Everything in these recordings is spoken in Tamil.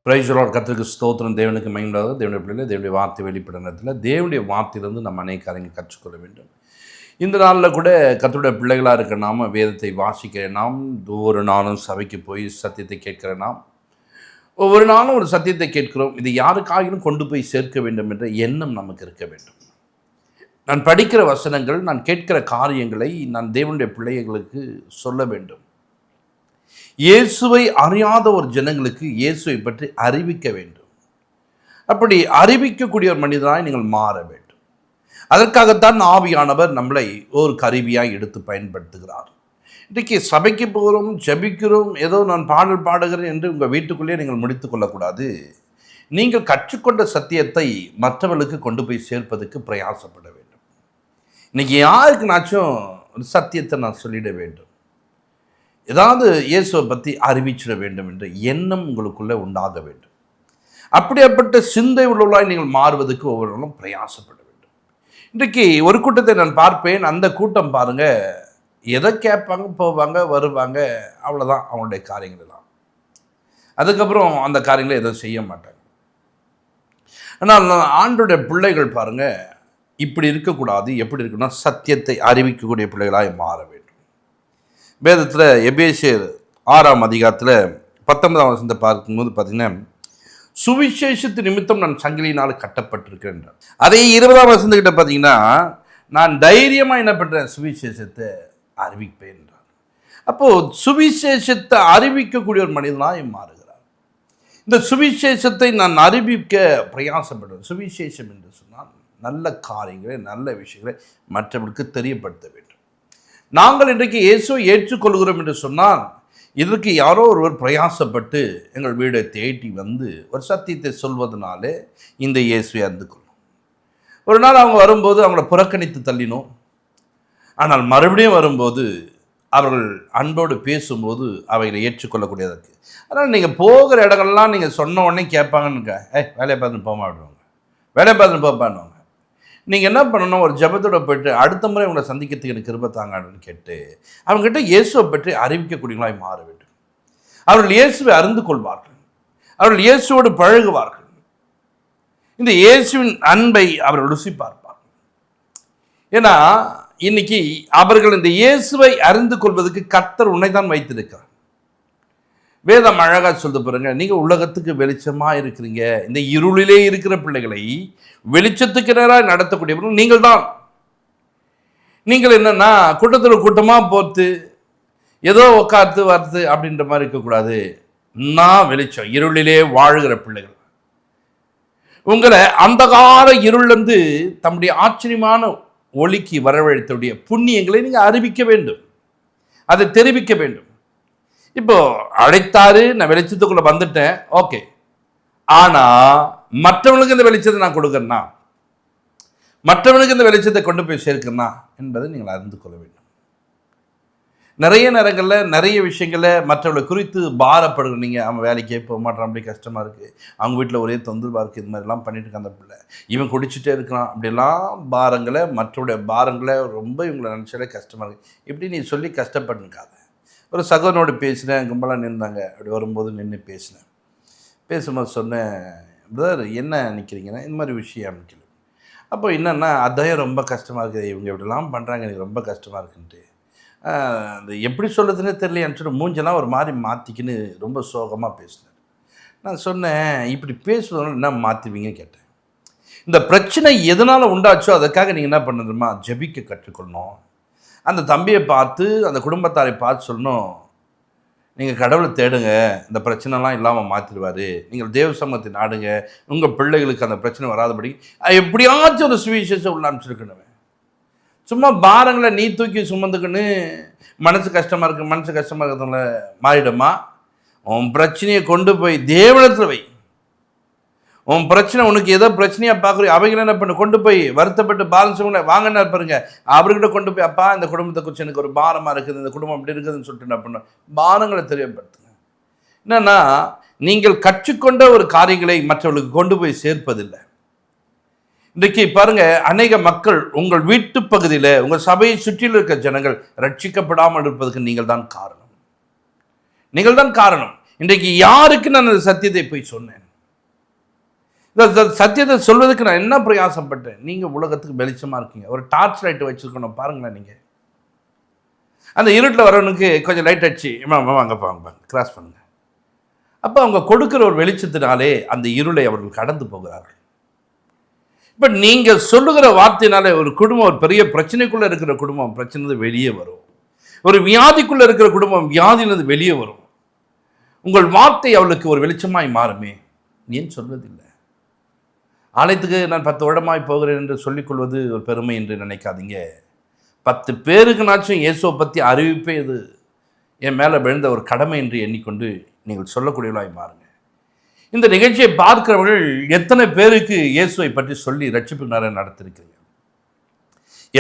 Praise the Lord. கர்த்தருக்கு ஸ்தோத்திரம். தேவனுக்கு மகிமையுண்டாவது. தேவனுடைய பிள்ளைகளே, தேவனுடைய வார்த்தை வெளிப்படத்தில் தேவனுடைய வார்த்தையிலிருந்து நம்ம அநேக காரியங்கள் கற்றுக்கொள்ள வேண்டும். இந்த நாளில் கூட கர்த்தருடைய பிள்ளைகளாக இருக்கிற நாம வேதத்தை வாசிக்கிற நாம், ஒவ்வொரு நாளும் சபைக்கு போய் சத்தியத்தை கேட்கிற நாம், ஒவ்வொரு நாளும் ஒரு சத்தியத்தை கேட்கிறோம். இது யாருக்காகிலும் கொண்டு போய் சேர்க்க வேண்டும் என்ற எண்ணம் நமக்கு இருக்க வேண்டும். நான் படிக்கிற வசனங்கள், நான் கேட்கிற காரியங்களை நான் தேவனுடைய பிள்ளைகளுக்கு சொல்ல வேண்டும். இயேசுவை அறியாத ஒரு ஜனங்களுக்கு இயேசுவை பற்றி அறிவிக்க வேண்டும். அப்படி அறிவிக்கக்கூடிய ஒரு மனிதனாய் நீங்கள் மாற வேண்டும். அதற்காகத்தான் ஆவியானவர் நம்மளை ஒரு கருவியாய் எடுத்து பயன்படுத்துகிறார். இன்றைக்கு சபைக்கு போகிறோம், ஜெபிக்கிறோம், ஏதோ நான் பாடல் பாடுகிறேன் என்று உங்கள் வீட்டுக்குள்ளேயே நீங்கள் முடித்து கொள்ளக்கூடாது. நீங்கள் கற்றுக்கொண்ட சத்தியத்தை மற்றவர்களுக்கு கொண்டு போய் சேர்ப்பதற்கு பிரயாசப்பட வேண்டும். இன்னைக்கு யாருக்குனாச்சும் ஒரு சத்தியத்தை நான் சொல்லிட வேண்டும், ஏதாவது இயேசுவை பற்றி அறிவிச்சிட வேண்டும் என்ற எண்ணம் உங்களுக்குள்ளே உண்டாக வேண்டும். அப்படிப்பட்ட சிந்தை உள்ளவர்களாய் நீங்கள் மாறுவதற்கு ஒவ்வொருவரும் பிரயாசப்பட வேண்டும். இன்றைக்கு ஒரு கூட்டத்தை நான் பார்ப்பேன். அந்த கூட்டம் பாருங்க, எதை கேட்பாங்க, போவாங்க, வருவாங்க, அவ்வளோதான் அவங்களுடைய காரியங்கள் எல்லாம். அதுக்கப்புறம் அந்த காரியங்களை எதுவும் செய்ய மாட்டாங்க. ஆனால் ஆண்டோடைய பிள்ளைகள் பாருங்க, இப்படி இருக்கக்கூடாது. எப்படி இருக்குன்னா, சத்தியத்தை அறிவிக்கக்கூடிய பிள்ளைகளாய் மாற வேண்டும். வேதத்தில் எபேசியர் 6ஆம் அதிகாரத்தில் 19ஆம் வசனத்தை பார்க்கும்போது பார்த்தீங்கன்னா, சுவிசேஷத்து நிமித்தம் நான் சங்கிலியினால் கட்டப்பட்டிருக்கிறேன். அதே 20ஆம் வசனத்துக்கிட்ட பார்த்தீங்கன்னா, நான் தைரியமாக என்ன பண்ணுறேன், சுவிசேஷத்தை அறிவிப்பேன் என்றார். அப்போது சுவிசேஷத்தை அறிவிக்கக்கூடிய ஒரு மனிதனாக மாறுகிறார். இந்த சுவிசேஷத்தை நான் அறிவிக்க பிரயாசப்படுறேன். சுவிசேஷம் என்று சொன்னால் நல்ல காரியங்களை, நல்ல விஷயங்களை மற்றவர்களுக்கு தெரியப்படுத்த வேண்டும். நாங்கள் இன்றைக்கு இயேசுவை ஏற்றுக்கொள்கிறோம் என்று சொன்னால், இதற்கு யாரோ ஒருவர் பிரயாசப்பட்டு எங்கள் வீடை தேடி வந்து ஒரு சத்தியத்தை சொல்வதனாலே இந்த இயேசுவை அறிந்து கொள்ளும். ஒரு நாள் அவங்க வரும்போது அவங்கள புறக்கணித்து தள்ளினோம். ஆனால் மறுபடியும் வரும்போது அவர்கள் அன்போடு பேசும்போது அவைகளை ஏற்றுக்கொள்ளக்கூடியதற்கு. அதனால் நீங்கள் போகிற இடங்கள்லாம் நீங்கள் சொன்ன உடனே கேட்பாங்கன்னு, வேலையை பார்த்துன்னு போமா விடுவாங்க, வேலையை பார்த்துன்னு போப்பான்னுவாங்க. நீங்கள் என்ன பண்ணணும், ஒரு ஜபத்தோட போய்ட்டு அடுத்த முறை உங்களை சந்திக்கிறதுக்கு எனக்கு கிருபை தாங்கன்னு கேட்டு அவங்ககிட்ட இயேசுவை பற்றி அறிவிக்கக்கூடியவங்களாய் மாற வேண்டும். அவர்கள் இயேசுவை அறிந்து கொள்வார்கள், அவர்கள் இயேசுவோடு பழகுவார்கள், இந்த இயேசுவின் அன்பை அவர்கள் ருசி பார்ப்பார்கள். ஏன்னா இன்னைக்கு அவர்கள் இந்த இயேசுவை அறிந்து கொள்வதற்கு கர்த்தர் உன்னை தான் வைத்திருக்கிறார். வேதம் அழகா சொல்ல பாருங்க, நீங்க உலகத்துக்கு வெளிச்சமா இருக்கிறீங்க. இந்த இருளிலே இருக்கிற பிள்ளைகளை வெளிச்சத்துக்கு நேராக நடத்தக்கூடியவர்கள் நீங்கள் தான். நீங்கள் என்னன்னா கூட்டத்தில் கூட்டமா போத்து ஏதோ உட்காந்து வருது அப்படின்ற மாதிரி இருக்கக்கூடாது. நான் வெளிச்சம், இருளிலே வாழ்கிற பிள்ளைகள். உங்களை அந்தகார இருளிலிருந்து தம்முடைய ஆச்சரியமான ஒளிக்கு வரவழைத்துடைய புண்ணியங்களை நீங்க அறிவிக்க வேண்டும், அதை தெரிவிக்க வேண்டும். இப்போ அழைத்தாரு, நான் வெளிச்சத்துக்குள்ள வந்துட்டேன், ஓகே. ஆனா மற்றவனுக்கு இந்த வெளிச்சத்தை நான் கொடுக்கறேன்னா, மற்றவனுக்கு இந்த வெளிச்சத்தை கொண்டு போய் சேர்க்கணும்னா என்பதை நீங்கள் அறிந்து கொள்ள வேண்டும். நிறைய நேரங்களில் நிறைய விஷயங்களில் மற்றவர்களை குறித்து பாரப்படுற நீங்கள், அவன் வேலைக்கே போக மாட்டான், அப்படி கஷ்டமாக இருக்குது, அவங்க வீட்டில் ஒரே தொந்தரவாக இருக்குது, இது மாதிரிலாம் பண்ணிட்டு இருக்க அந்த பிள்ளை, இவன் குடிச்சிட்டே இருக்கிறான், அப்படிலாம் பாரங்களை, மற்றவருடைய பாரங்களை ரொம்ப இவங்களை நினச்சாலே கஷ்டமாக இருக்குது. இப்படி நீ சொல்லி கஷ்டப்பட்டுக்காத. ஒரு சகோதரனோடு பேசினேன், கும்பலாக நின்றாங்க. அப்படி வரும்போது நின்று பேசினேன். பேசும்போது சொன்னேன், பிரதர் என்ன நிற்கிறீங்கன்னா, இந்த மாதிரி விஷயம் நிற்கல. அப்போ என்னென்னா, அதையும் ரொம்ப கஷ்டமாக இருக்குது, இவங்க இப்படிலாம் பண்ணுறாங்க, எனக்கு ரொம்ப கஷ்டமாக இருக்குன்ட்டு. அது எப்படி சொல்லுறதுன்னே தெரியலையான்னு சொல்லி மூஞ்செல்லாம் ஒரு மாதிரி மாற்றிக்கின்னு ரொம்ப சோகமாக பேசினேன். நான் சொன்னேன், இப்படி பேசுவதனால என்ன மாற்றுவீங்கன்னு கேட்டேன். இந்த பிரச்சனை எதனால் உண்டாச்சோ அதுக்காக நீங்கள் என்ன பண்ணுறதுமா, ஜெபிக்க கற்றுக்கொள்ளணும். அந்த தம்பியை பார்த்து, அந்த குடும்பத்தாரை பார்த்து சொல்லணும், நீங்கள் கடவுளை தேடுங்க, இந்த பிரச்சனைலாம் இல்லாமல் மாற்றிடுவார், நீங்கள் தேவ சமூகத்தை நாடுங்க, உங்கள் பிள்ளைகளுக்கு அந்த பிரச்சனை வராதபடி எப்படியாச்சும் ஒரு சுவிசேஷம் உள்ள அனுப்பிச்சிருக்கணும். சும்மா பாரங்களை நீ தூக்கி சுமந்துக்குன்னு மனசு கஷ்டமாக இருக்கிறதுனால மாறிடுமா. உன் பிரச்சனையை கொண்டு போய் தேவனத்தில் வை. உன் பிரச்சனை, உனக்கு ஏதோ பிரச்சனையாக பார்க்குறோம், அவங்க என்ன பண்ணு, கொண்டு போய் வருத்தப்பட்டு பாலன்ஸ் வாங்கினா இருப்பாருங்க, அவர்கிட்ட கொண்டு போய், அப்பா இந்த குடும்பத்தை குறித்து எனக்கு ஒரு பாரமாக இருக்குது, இந்த குடும்பம் அப்படி இருக்குதுன்னு சொல்லிட்டு என்ன பண்ண, பாரங்களை தெரியப்படுத்துங்க. என்னன்னா, நீங்கள் கற்றுக்கொண்ட ஒரு காரியங்களை மற்றவர்களுக்கு கொண்டு போய் சேர்ப்பதில்லை. இன்றைக்கு பாருங்க, அநேக மக்கள் உங்கள் வீட்டு பகுதியில், உங்கள் சபையை சுற்றிலும் இருக்க ஜனங்கள் ரட்சிக்கப்படாமல் இருப்பதற்கு நீங்கள் தான் காரணம். நீங்கள் தான் காரணம். இன்றைக்கு யாருக்கு நான் அந்த சத்தியத்தை போய் சொன்னேன்? இந்த சத்தியத்தை சொல்வதற்கு நான் என்ன பிரயாசப்பட்டேன்? நீங்கள் உலகத்துக்கு வெளிச்சமாக இருக்கீங்க. ஒரு டார்ச் லைட்டு வச்சுருக்கணும் பாருங்களேன். நீங்கள் அந்த இருட்டில் வரவனுக்கு கொஞ்சம் லைட் அடிச்சு வாங்கப்பா வாங்க கிராஸ் பண்ணுங்க. அப்போ அவங்க கொடுக்குற ஒரு வெளிச்சத்தினாலே அந்த இருளை அவர்கள் கடந்து போகிறார்கள். இப்போ நீங்கள் சொல்லுகிற வார்த்தையினாலே ஒரு குடும்பம், ஒரு பெரிய பிரச்சனைக்குள்ளே இருக்கிற குடும்பம் பிரச்சனை வெளியே வரும். ஒரு வியாதிக்குள்ளே இருக்கிற குடும்பம் வியாதியிலிருந்து வெளியே வரும். உங்கள் வார்த்தை அவளுக்கு ஒரு வெளிச்சமாய் மாறுமே. ஏன் சொல்வதில்லை? ஆலயத்துக்கு நான் 10 வருடமாய் போகிறேன் என்று சொல்லிக்கொள்வது ஒரு பெருமை என்று நினைக்காதீங்க. 10 பேருக்குனாச்சும் இயேசுவை பற்றி அறிவிப்பே இது என் மேலே விழுந்த ஒரு கடமை என்று எண்ணிக்கொண்டு நீங்கள் சொல்லக்கூடியவர்களாய் மாறுங்க. இந்த நிகழ்ச்சியை பார்க்கிறவர்கள் எத்தனை பேருக்கு இயேசுவை பற்றி சொல்லி ரட்சிப்பு நேரம் நடத்திருக்கிறீங்க?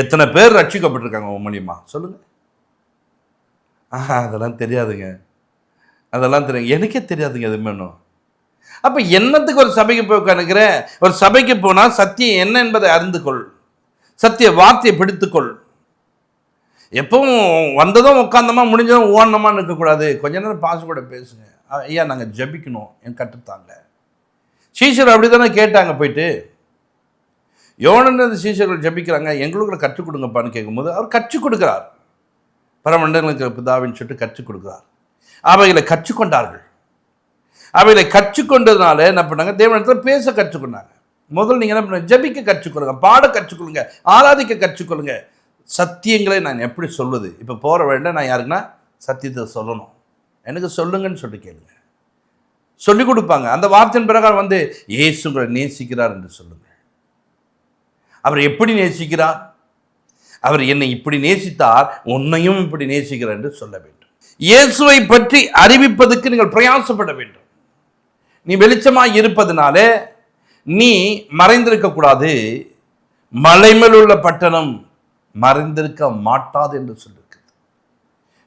எத்தனை பேர் ரட்சிக்கப்பட்டிருக்காங்க உன் மூலியமா? சொல்லுங்க. அதெல்லாம் தெரியாதுங்க, அதெல்லாம் தெரியும், எனக்கே தெரியாதுங்க எதுவுமே ஒன்றும். அப்போ என்னத்துக்கு ஒரு சபைக்கு போய் உட்காந்துக்கிறேன்? ஒரு சபைக்கு போனால் சத்தியம் என்ன என்பதை அறிந்து கொள், சத்திய வார்த்தையை பிடித்துக்கொள். எப்பவும் வந்ததும் உட்காந்தமா முடிஞ்சதும் ஓடணுமான்னு இருக்கக்கூடாது. கொஞ்ச நேரம் பாச கூட பேசுங்க. ஐயா நாங்கள் ஜபிக்கணும், என் கற்றுத்தாங்க. சீஷர் அப்படி தானே கேட்டாங்க போயிட்டு. யோனன் சீஷர்கள் ஜபிக்கிறாங்க, எங்களுக்குள்ள கற்றுக் கொடுங்கப்பான்னு கேட்கும்போது அவர் கற்றுக் கொடுக்கிறார். பரமண்டங்களுக்கு பிதாவின்னு சொல்லிட்டு கற்றுக் கொடுக்கிறார். அவைகளை கற்றுக்கொண்டார்கள். அவைகளை கற்றுக்கொண்டதுனால என்ன பண்ணாங்க? தேவனிடத்தில் பேச கற்றுக்கொண்டாங்க. முதல் நீங்கள் என்ன பண்ண? ஜபிக்க கற்றுக்கொள்ளுங்க, பாட கற்றுக்கொள்ளுங்க, ஆராதிக்க கற்றுக்கொள்ளுங்க. சத்தியங்களை நான் எப்படி சொல்வது? இப்போ போகிற வேண்டாம், நான் யாருக்குன்னா சத்தியத்தை சொல்லணும், எனக்கு சொல்லுங்கன்னு சொல்லி கேளுங்க, சொல்லிக் கொடுப்பாங்க. அந்த வார்த்தையின் பிரகாரம் வந்து இயேசு உங்களை நேசிக்கிறார் என்று சொல்லுங்கள். அவர் எப்படி நேசிக்கிறார்? அவர் என்னை இப்படி நேசித்தார், உன்னையும் இப்படி நேசிக்கிறார் என்று சொல்ல வேண்டும். இயேசுவை பற்றி அறிவிப்பதற்கு நீங்கள் பிரயாசப்பட வேண்டும். நீ வெளிச்சமாய் இருப்பதனாலே நீ மறைந்திருக்க கூடாது. மலை மேல் உள்ள பட்டணம் மறைந்திருக்க மாட்டாது என்று சொல்லியிருக்கிறது.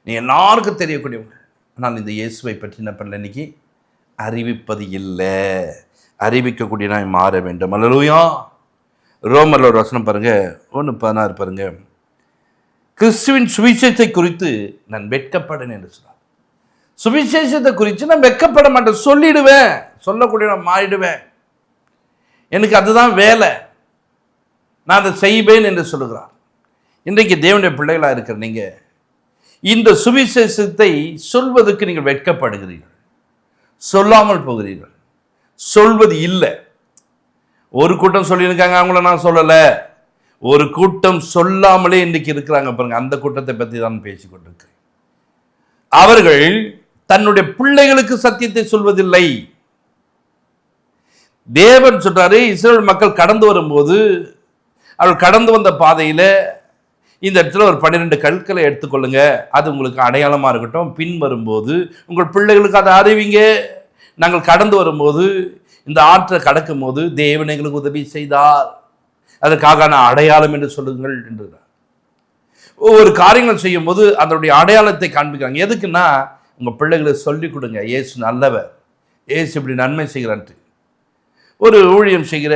நீ எல்லாருக்கும் தெரியக்கூடியவங்க. நான் இந்த இயேசுவை பற்றி என்ன பண்ணல, இன்னைக்கு அறிவிப்பது இல்லை, அறிவிக்கக்கூடிய நான் மாற வேண்டும். அல்லேலூயா. ரோமரில் ஒரு வசனம் பாருங்க, 1:16 பாருங்க. கிறிஸ்துவின் சுவிசேஷத்தை குறித்து நான் வெட்கப்படேன் என்று சொன்னார். சுவிசேஷத்தை குறித்து நான் வெட்கப்பட மாட்டேன், சொல்லிடுவேன், சொல்லக்கூடிய நான் மாறிடுவேன், எனக்கு அதுதான் வேலை, நான் அதை செய்வேன் என்று சொல்லுகிறார். இன்றைக்கு தேவனுடைய பிள்ளைகளாக இருக்கிற நீங்கள் இந்த சுவிசேஷத்தை சொல்வதற்கு நீங்கள் வெட்கப்படுகிறீர்கள், சொல்லாமல் போகிறீர்கள், சொல்வது இல்லை. ஒரு கூட்டம் சொல்லியிருக்காங்க, அவங்கள நான் சொல்லலை. ஒரு கூட்டம் சொல்லாமலே இன்றைக்கு இருக்கிறாங்க பாருங்க. அந்த கூட்டத்தை பற்றி தான் பேசிக்கொண்டிருக்கிறேன். அவர்கள் தன்னுடைய பிள்ளைகளுக்கு சத்தியத்தை சொல்வதில்லை. தேவன் சொல்றாரு, இஸ்ரவேல் மக்கள் கடந்து வரும்போது அவர்கள் கடந்து வந்த பாதையில் இந்த இடத்துல ஒரு 12 கற்களை எடுத்துக்கொள்ளுங்க, அது உங்களுக்கு அடையாளமாக இருக்கட்டும். பின் வரும்போது உங்கள் பிள்ளைகளுக்கு அதை அறிவிங்க. நாங்கள் கடந்து வரும்போது இந்த ஆற்றை கடக்கும் போது தேவன் எங்களுக்கு உதவி செய்தார், அதற்காக நான் அடையாளம் என்று சொல்லுங்கள் என்றார். ஒவ்வொரு காரியங்கள் செய்யும் போது அதனுடைய அடையாளத்தை காண்பிக்கிறாங்க. எதுக்குன்னா உங்கள் பிள்ளைகளுக்கு சொல்லிக் கொடுங்க, இயேசு நல்லவர், இயேசு இப்படி நன்மை செய்கிறான்ட்டு. ஒரு ஊழியம் செய்கிற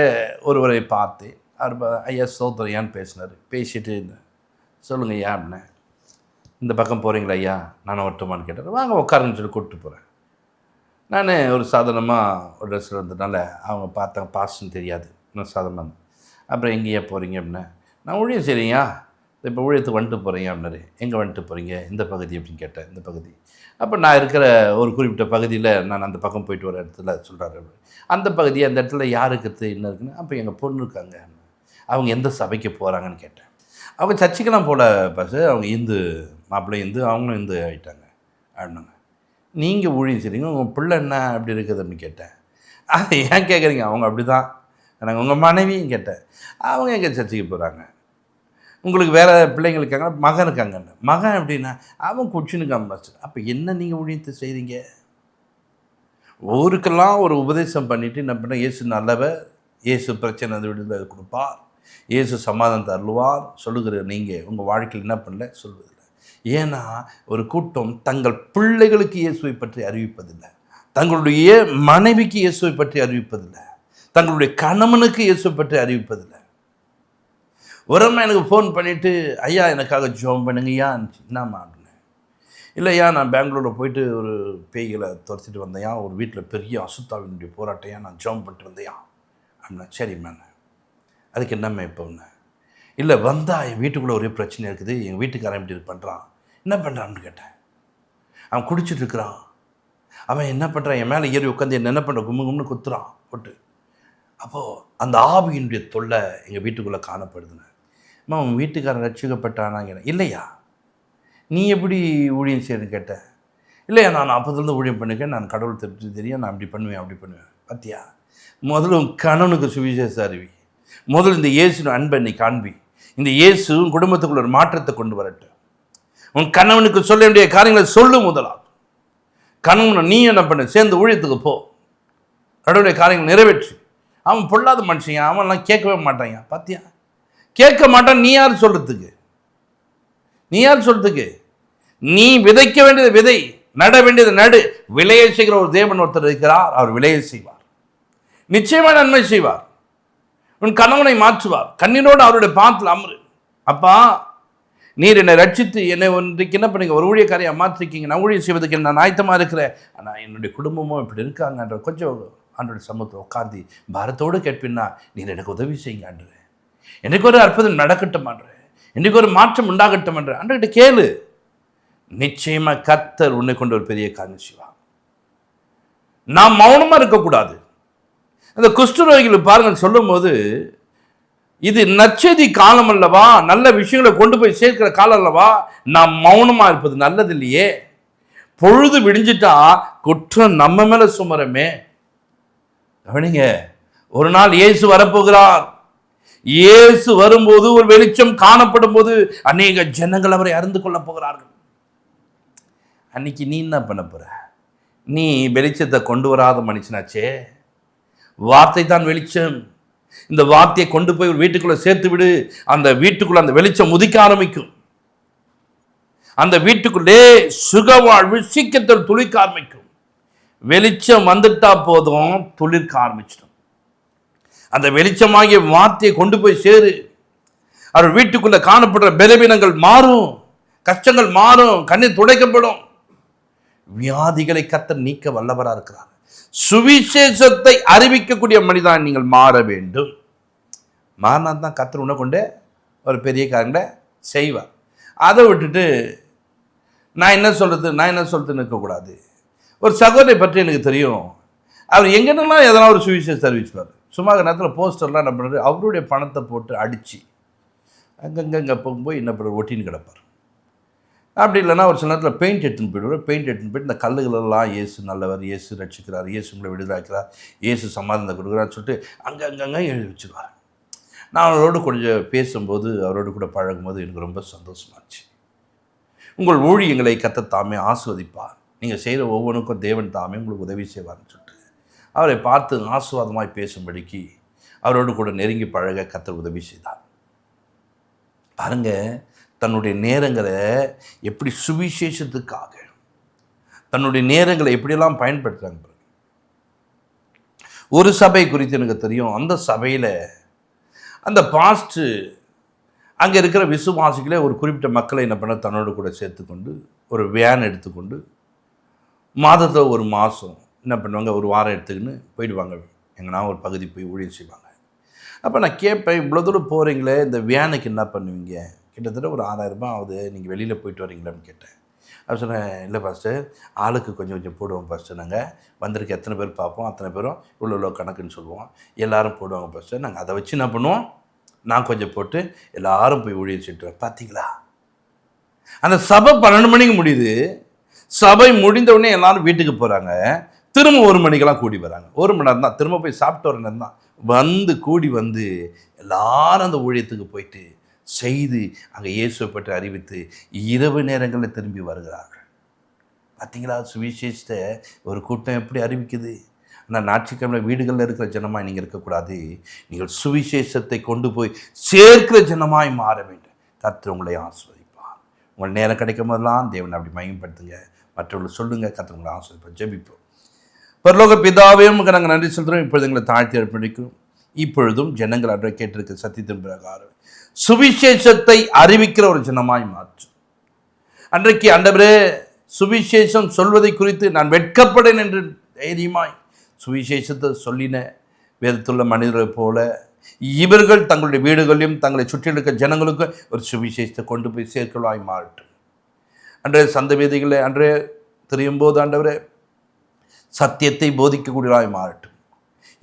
ஒருவரை பார்த்து அவர் ஐயா சோதரையான்னு பேசினார். பேசிட்டு சொல்லுங்க ஐயா அப்படின்னா, இந்த பக்கம் போகிறீங்களா ஐயா, நான் வரட்டுமான்னு கேட்டார். வாங்க உட்காருங்கன்னு சொல்லி கூப்பிட்டு போகிறேன். நான் ஒரு சாதாரணமாக ஒரு ட்ரெஸ்ஸில் இருந்ததுனால அவங்க பார்த்தாங்க, பாஸ்ன்னு தெரியாது, நான் சாதாரணமாக. அப்புறம் எங்கேயா போகிறீங்க அப்படின்னா, நான் ஊழியம் செய்கிறீங்க, இப்போ ஊழியத்துக்கு வந்துட்டு போகிறீங்க அப்படின்னாரு. எங்கே வந்துட்டு போகிறீங்க? இந்த பகுதி அப்படின்னு கேட்டேன். இந்த பகுதி. அப்போ நான் இருக்கிற ஒரு குறிப்பிட்ட பகுதியில் நான் அந்த பக்கம் போயிட்டு வர இடத்துல சொல்கிறாரு. அந்த பகுதி, அந்த இடத்துல யாருக்கு என்ன இருக்குன்னு. அப்போ எங்கள் பொண்ணு இருக்காங்க, அவங்க எந்த சபைக்கு போகிறாங்கன்னு கேட்டேன். அவங்க சர்ச்சுக்கெல்லாம் போல பஸ், அவங்க இந்து மாப்பிள்ளை இந்து, அவங்களும் இந்து ஆகிட்டாங்க அப்படின்னாங்க. நீங்கள் ஊழியம் செய்றீங்க, உங்கள் பிள்ளை என்ன அப்படி இருக்குது அப்படின்னு கேட்டேன். அது ஏன் கேட்குறீங்க? அவங்க அப்படி தான். எனக்கு உங்கள் மனைவியும் கேட்டேன், அவங்க எங்கே சர்ச்சுக்கு போகிறாங்க? உங்களுக்கு வேறு பிள்ளைங்க இருக்காங்க, மகன் இருக்காங்கன்னு. மகன் அப்படின்னா அவன் குச்சின்னு காமிச்சு. அப்போ என்ன நீங்கள் ஊழியத்தை செய்கிறீங்க? ஊருக்கெல்லாம் ஒரு உபதேசம் பண்ணிவிட்டு என்ன பண்ண, இயேசு நல்லவர், இயேசு பிரச்சனை விடுதலை கொடுப்பார், இயேசு சமாதானத்தை அருள்வார் சொல்லுகிற நீங்கள் உங்கள் வாழ்க்கையில் என்ன பண்ணல, சொல்வதில்லை. ஏன்னா ஒரு கூட்டம் தங்கள் பிள்ளைகளுக்கு இயேசுவை பற்றி அறிவிப்பதில்லை, தங்களுடைய மனைவிக்கு இயேசுவை பற்றி அறிவிப்பதில்லை, தங்களுடைய கணவனுக்கு இயேசுவை பற்றி அறிவிப்பதில்லை. ஒரு அம்மா எனக்கு ஃபோன் பண்ணிவிட்டு, ஐயா எனக்காக ஜெபம் பண்ணுங்கய்யா. என்னம்மா அப்படின்னு, இல்லையா நான் பெங்களூரில் போயிட்டு ஒரு பேய்களை துரத்திட்டு வந்தையா, ஒரு வீட்டில் பெரிய அசுத்தாவினுடைய போராட்டையா நான் ஜம்ப் பண்ணிட்டு வந்தையா அப்படின்னா, சரி மேன் அதுக்கு என்னம்மா இப்போ ஒன்று இல்லை வந்தால் என் வீட்டுக்குள்ளே ஒரே பிரச்சனை இருக்குது, எங்கள் வீட்டுக்காரன் இப்படி இது பண்ணுறான், என்ன பண்ணுறான்னு கேட்டேன். அவன் குடிச்சிட்டு இருக்கிறான், அவன் என்ன பண்ணுறான், என் மேலே ஏறி உட்காந்து என்ன பண்ணுற கும்முன்னு குத்துறான் போட்டு. அப்போது அந்த ஆவியினுடைய தொல்லை எங்கள் வீட்டுக்குள்ளே காணப்படுதுன்னு. அம்மா அவன் வீட்டுக்காரன் ரட்சிக்கப்பட்டானாங்க. இல்லையா நீ எப்படி ஊழியம் செய்யணும்னு கேட்டேன். இல்லையா நான் அப்போதுலேருந்து ஊழியம் பண்ணிக்கேன், நான் கடவுள் தெரியும், நான் அப்படி பண்ணுவேன் அப்படி பண்ணுவேன். பார்த்தியா, முதல்ல உன் கணவனுக்கு சுவிசேஷ அறிவி, முதல்ல இந்த இயேசு அன்பை நீ காண்பி, இந்த இயேசு உன் குடும்பத்துக்குள்ள ஒரு மாற்றத்தை கொண்டு வரட்டும். உன் கணவனுக்கு சொல்ல வேண்டிய காரியங்களை சொல்லு. முதலாக கணவனை நீ என்ன பண்ண, சேர்ந்து ஊழியத்துக்கு போ, கடவுளுடைய காரியங்கள் நிறைவேற்று. அவன் பொல்லாத மனுஷன், அவன்லாம் கேட்கவே மாட்டாங்க. பார்த்தியா, கேட்க மாட்டான். நீ யார் சொல்றதுக்கு, நீ யார் சொல்றதுக்கு? நீ விதைக்க வேண்டியது விதை, நட வேண்டியது நடு. விளைய செய்கிற ஒரு தேவன் ஒருத்தர் இருக்கிறார், அவர் விளைய செய்வார், நிச்சயமா நன்மை செய்வார். உன் கணவனை மாற்றுவார். கண்ணீரோடு அவருடைய பாத்தில் அமரு. அப்பா நீர் என்னை ரட்சித்து என்னை ஒன்றைக்கு என்ன பண்ணீங்க, ஒரு ஊழியக்காரியை மாற்றிருக்கீங்க, நான் ஊழியம் செய்வதற்கு நான் ஆயத்தமாக இருக்கிறேன், ஆனால் என்னுடைய குடும்பமும் இப்படி இருக்காங்கன்ற கொஞ்சம் ஆண்டோடைய சமூகத்தை உட்காந்து பாரத்தோடு கேட்பின்னா, நீர் எனக்கு உதவி செய்யுங்க ஆண்டு, எனக்கு ஒரு அற்புதம் நடக்கட்டும் ஆண்டு, எனக்கு ஒரு மாற்றம் உண்டாகட்டும் என்று ஆண்டுகிட்ட கேளு. நிச்சயமா கர்த்தர் உன்னை கொண்டு ஒரு பெரிய காரியம் செய்வார். நாம் மௌனமா இருக்கக்கூடாது. அந்த குஷ்டரோகிகள் பாருங்கள் சொல்லும் போது, இது நற்செய்தி காலம் அல்லவா, நல்ல விஷயங்களை கொண்டு போய் சேர்க்கிற காலம் அல்லவா, நாம் மௌனமா இருப்பது நல்லது இல்லையே. பொழுது விடிஞ்சிட்டா குற்றம் நம்ம மேல சுமரமே. கவனிங்க, ஒரு நாள் இயேசு வரப்போகிறார். இயேசு வரும்போது ஒரு வெளிச்சம் காணப்படும் போது அநேக ஜனங்கள் அவரை அறிந்து கொள்ள போகிறார்கள். அன்னைக்கு நீ என்ன பண்ண போற? நீ வெளிச்சத்தை கொண்டு வராத மனுஷனாச்சே. வார்த்தை தான் வெளிச்சம். இந்த வார்த்தையை கொண்டு போய் ஒரு வீட்டுக்குள்ள சேர்த்து விடு. அந்த வீட்டுக்குள்ள அந்த வெளிச்சம் உதிக்க ஆரம்பிக்கும். அந்த வீட்டுக்குள்ளே சுகவாழ்வு சீக்கிரத்தில் துளிர்க்க ஆரம்பிக்கும். வெளிச்சம் வந்துட்டா போதும், துளிர்க்க ஆரம்பிச்சிடும். அந்த வெளிச்சமாகிய வார்த்தையை கொண்டு போய் சேரு. அவர் வீட்டுக்குள்ள காணப்படுற பலவீனங்கள் மாறும், கஷ்டங்கள் மாறும், கண்ணீர் துடைக்கப்படும், வியாதிகளை கர்த்தர் நீக்க வல்லவராக இருக்கிறார். சுவிசேஷத்தை அறிவிக்கக்கூடிய மனிதன் நீங்கள் மாற வேண்டும். மாறினா தான் கர்த்தர் உன்னை கொண்டு ஒரு பெரிய காரியங்களை செய்வார். அதை விட்டுட்டு நான் என்ன சொல்றது நிற்கக்கூடாது. ஒரு சகோதரை பற்றி எனக்கு தெரியும். அவர் எங்கன்னெல்லாம் எதனா ஒரு சுவிசேஷத்தை அறிவிச்சுவார். சும்மா நேரத்தில் போஸ்டர்லாம் என்ன பண்ணுறது, அவருடைய பணத்தை போட்டு அடித்து அங்கங்கே போய் என்ன பண்ணுற ஒட்டின்னு கிடப்பார். அப்படி இல்லைன்னா ஒரு சில நேரத்தில் பெயிண்ட் எடுத்துன்னு போய்டுவார். பெயிண்ட் எடுத்துன்னு போய்ட்டு இந்த கல்லுகளெல்லாம் இயேசு நல்லவர், இயேசு ரட்சிக்கிறார், இயேசு உங்களை விடுதலாக்கிறார், இயேசு சமாதானத்தை கொடுக்குறான்னு சொல்லிட்டு அங்கங்கே எழுதி வச்சுருவார். நான் அவரோடு கொஞ்சம் பேசும்போது, அவரோடு கூட பழகும்போது எனக்கு ரொம்ப சந்தோஷமாச்சு. உங்கள் ஊழியங்களை கர்த்தர் தாமே ஆஸ்வதிப்பார், நீங்கள் செய்கிற ஒவ்வொன்றுக்கும் தேவன் தாமே உங்களுக்கு உதவி செய்வார்னு சொல்லிட்டு அவரை பார்த்து ஆசீர்வாதமாய் பேசும்படிக்கு அவரோடு கூட நெருங்கி பழக கர்த்தர் உதவி செய்தார். பாருங்க, தன்னுடைய நேரங்களை எப்படி சுவிசேஷத்துக்காக தன்னுடைய நேரங்களை எப்படியெல்லாம் பயன்படுத்துகிறாங்க. ஒரு சபை குறித்து எனக்கு தெரியும். அந்த சபையில் அந்த பாஸ்ட்டு அங்கே இருக்கிற விசுவாசிகளே ஒரு குறிப்பிட்ட மக்களை என்ன பண்ண தன்னோடு கூட சேர்த்துக்கொண்டு ஒரு வேன் எடுத்துக்கொண்டு மாதத்தை ஒரு மாதம் என்ன பண்ணுவாங்க, ஒரு வாரம் எடுத்துக்கின்னு போயிடுவாங்க. எங்கன்னா ஒரு பகுதி போய் ஊழியம் செய்வாங்க. அப்போ நான் கேட்பேன், இவ்வளோ தூரம் போகிறீங்களே, இந்த வேனுக்கு என்ன பண்ணுவீங்க? கிட்டத்தட்ட ஒரு 6000 ரூபாய் ஆகுது, நீங்கள் வெளியில் போயிட்டு வரீங்களான்னு கேட்டேன். அப்படி சொன்னேன், இல்லை பாஸ்டர், ஆளுக்கு கொஞ்சம் கொஞ்சம் போடுவோம் பாஸ்டர், நாங்கள் வந்திருக்க எத்தனை பேர் பார்ப்போம், அத்தனை பேரும் இவ்வளோ கணக்குன்னு சொல்லுவோம், எல்லோரும் போடுவாங்க பாஸ்டர், நாங்கள் அதை வச்சு என்ன பண்ணுவோம், நான் கொஞ்சம் போட்டு எல்லாரும் போய் ஊழியம் செய்துட்டு. பார்த்தீங்களா, அந்த சபை 12 மணிக்கு முடியுது. சபை முடிந்த உடனே எல்லாரும் வீட்டுக்கு போகிறாங்க. திரும்ப 1 மணிக்கெல்லாம் கூடி வராங்க. 1 மணி நேரம் தான், திரும்ப போய் சாப்பிட்டு ஒரு நேரம் தான் வந்து கூடி வந்து எல்லாரும் அந்த ஊழியத்துக்கு போயிட்டு செய்து அங்கே இயேசுவை பற்றி அறிவித்து இரவு நேரங்களில் திரும்பி வருகிறார்கள். பார்த்தீங்களா, சுவிசேஷத்தை ஒரு கூட்டம் எப்படி அறிவிக்குது. ஆனால் ஞாயிற்றுக்கிழமை வீடுகளில் இருக்கிற ஜனமாய் நீங்கள் இருக்கக்கூடாது. நீங்கள் சுவிசேஷத்தை கொண்டு போய் சேர்க்கிற ஜனமாய் மாற வேண்டும். கர்த்தர் உங்களை ஆசீர்வதிப்பார். உங்கள் நேரம் கிடைக்கும் போதெல்லாம் தேவனை அப்படி மகிமைப்படுத்துங்க, மற்றவர்கள் சொல்லுங்கள், கர்த்தர் உங்களை ஆசீர்வதிப்பார். ஜெபிப்போம். பரலோக பிதாவே, உங்களுக்கு நாங்கள் நன்றி சொல்கிறோம். இப்பொழுது எங்களை தாழ்த்தி அர்ப்பணிக்கிறோம். இப்பொழுதும் ஜனங்கள் அன்றை கேட்டிருக்க சத்தியத்தின் பிரகாரம் சுவிசேஷத்தை அறிவிக்கிற ஒரு ஜனமாய் மாற்றும். அன்றைக்கு ஆண்டவரே சுவிசேஷம் சொல்வதை குறித்து நான் வெட்கப்படேன் என்று தைரியமாய் சுவிசேஷத்தை சொல்லின வேதத்துள்ள மனிதர்களைப் போல இவர்கள் தங்களுடைய வீடுகளிலும் தங்களை சுற்றியிருக்க ஜனங்களுக்கு ஒரு சுவிசேஷத்தை கொண்டு போய் சேர்க்கலாய் மாறட்டும். அன்றைய சந்த வேதிகளை அன்றைய தெரியும் போது ஆண்டவரே சத்தியத்தை போதிக்கக்கூடியவராய் மாறட்டும்.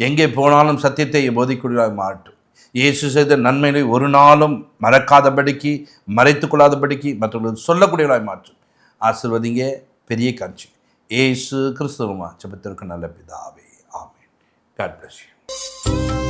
எங்கே போனாலும் சத்தியத்தை போதிக்கக்கூடியவராய் மாறட்டும். இயேசு செய்த நன்மைகளை ஒரு நாளும் மறக்காதபடிக்கு மறைத்து கொள்ளாதபடிக்கு மற்றவர்களுக்கு சொல்லக்கூடியவராய் மாற்றும். ஆசீர்வதிங்க. பெரிய காட்சி இயேசு கிறிஸ்துவமா ஜெபத்திற்கு நல்ல பிதாவே. ஆமென். God bless you.